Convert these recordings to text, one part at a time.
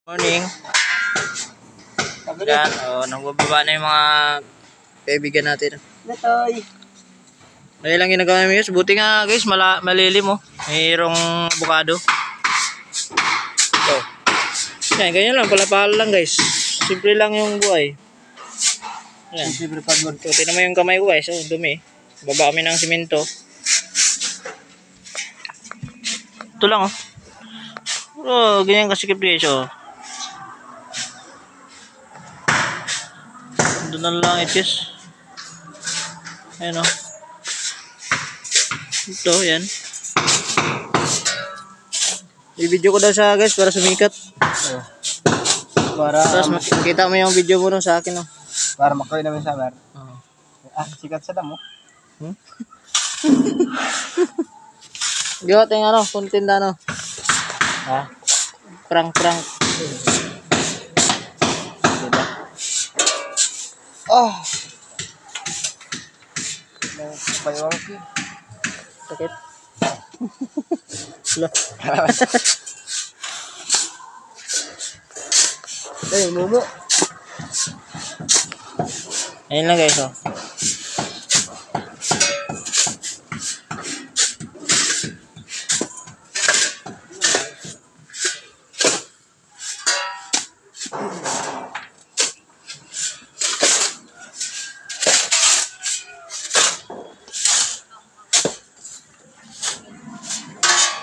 Morning. Yan, nagbababa na yung mga kaibigan natin. Natoy. Ngayon lang ginagawa namin guys. Buti nga guys, malilim oh. Mayroong avocado. So, yan, ganyan lang. Pala lang guys. Simple lang yung buhay. Yan. Simple pagod. So, tinan mo yung kamay ko guys. Oh, dumi. Baba kami ng simento. Ito lang oh. Oh, ganyan kasikip guys oh. Doon na lang itis. Ayan o. Ito, yan. I-video ko daw siya guys para sumikat. Para tapos makita mo yung video mo sa akin o. Para makoy namin sa bar. Sikat sa damo. Gawa tayong ano, kuntinda no. Ha? Prank. Diba? Oh. Bayawang ko. Sakit. Wala. Ay, mumu. Ayun lang guys oh.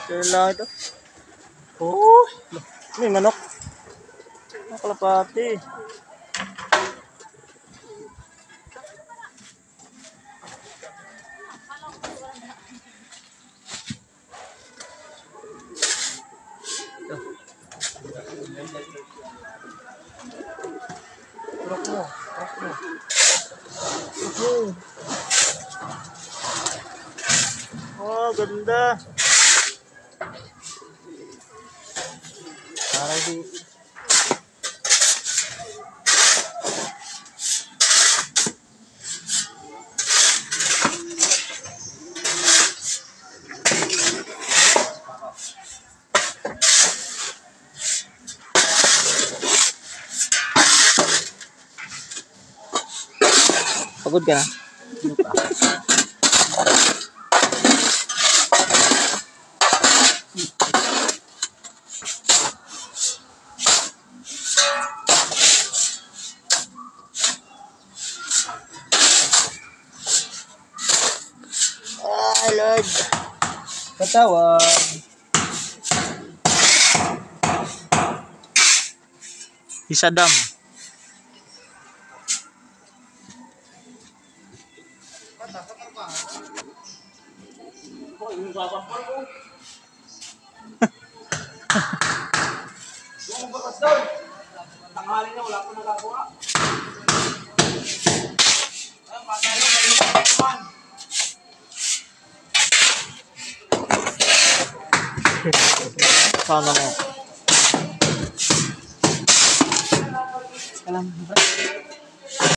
Ito lang ito. Oh, may manok. Ang kalapati. Trok mo. Oh, ganda. Parang si Pagod ka na? Ah, Lord. katawag. Isadam. Tanghali na, wala pa nagagawa. Sana mo. Alam mo ba?